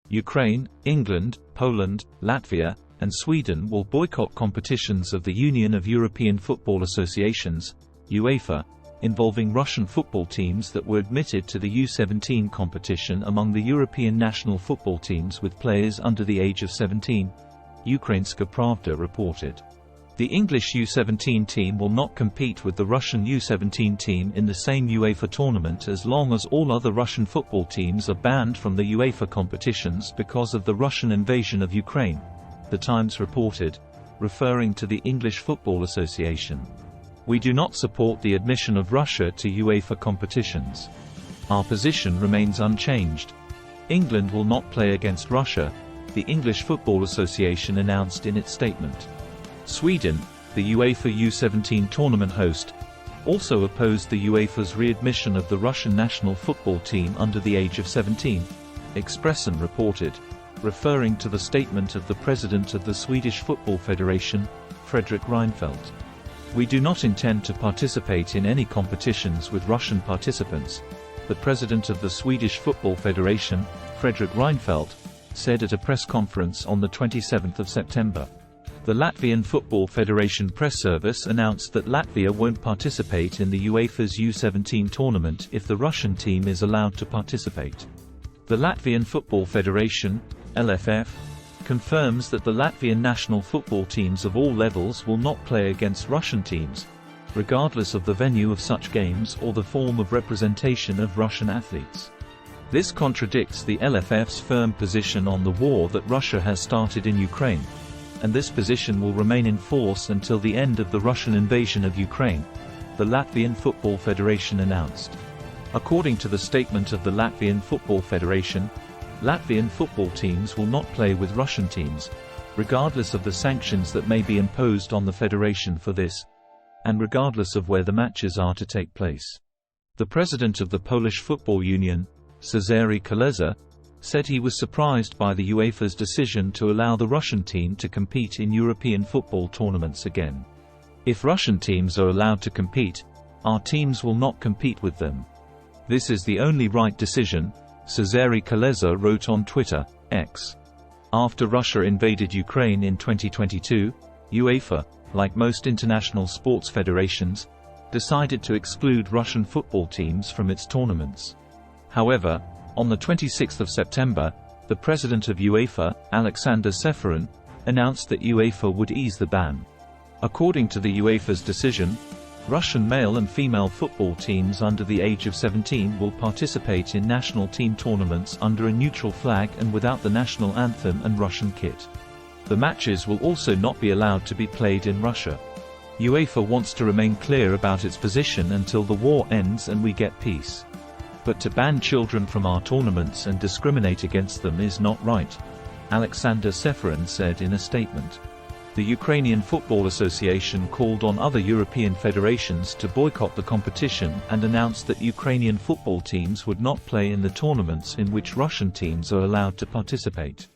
Ukraine, England, Poland, Latvia, and Sweden will boycott competitions of the Union of European Football Associations, UEFA, involving Russian football teams that were admitted to the U-17 competition among the European national football teams with players under the age of 17, Ukrainska Pravda reported. The English U-17 team will not compete with the Russian U-17 team in the same UEFA tournament as long as all other Russian football teams are banned from the UEFA competitions because of the Russian invasion of Ukraine, The Times reported, referring to the English Football Association. We do not support the admission of Russia to UEFA competitions. Our position remains unchanged. England will not play against Russia, the English Football Association announced in its statement. Sweden, the UEFA U-17 tournament host, also opposed the UEFA's readmission of the Russian national football team under the age of 17, Expressen reported, referring to the statement of the president of the Swedish Football Federation, Fredrik Reinfeldt. We do not intend to participate in any competitions with Russian participants, the president of the Swedish Football Federation, Fredrik Reinfeldt, said at a press conference on the 27th of September. The Latvian Football Federation press service announced that Latvia won't participate in the UEFA's U-17 tournament if the Russian team is allowed to participate. The Latvian Football Federation, LFF, confirms that the Latvian national football teams of all levels will not play against Russian teams, regardless of the venue of such games or the form of representation of Russian athletes. This contradicts the LFF's firm position on the war that Russia has started in Ukraine, and this position will remain in force until the end of the Russian invasion of Ukraine, the Latvian Football Federation announced. According to the statement of the Latvian Football Federation, Latvian football teams will not play with Russian teams, regardless of the sanctions that may be imposed on the federation for this, and regardless of where the matches are to take place. The president of the Polish Football Union, Cezary Kolesa, said he was surprised by the UEFA's decision to allow the Russian team to compete in European football tournaments again. If Russian teams are allowed to compete, our teams will not compete with them. This is the only right decision, Cezary Kolesa wrote on Twitter, X. After Russia invaded Ukraine in 2022, UEFA, like most international sports federations, decided to exclude Russian football teams from its tournaments. However, on the 26th of September, the president of UEFA, Alexander Ceferin, announced that UEFA would ease the ban. According to the UEFA's decision, Russian male and female football teams under the age of 17 will participate in national team tournaments under a neutral flag and without the national anthem and Russian kit. The matches will also not be allowed to be played in Russia. UEFA wants to remain clear about its position until the war ends and we get peace. But to ban children from our tournaments and discriminate against them is not right, Alexander Ceferin said in a statement. The Ukrainian Football Association called on other European federations to boycott the competition and announced that Ukrainian football teams would not play in the tournaments in which Russian teams are allowed to participate.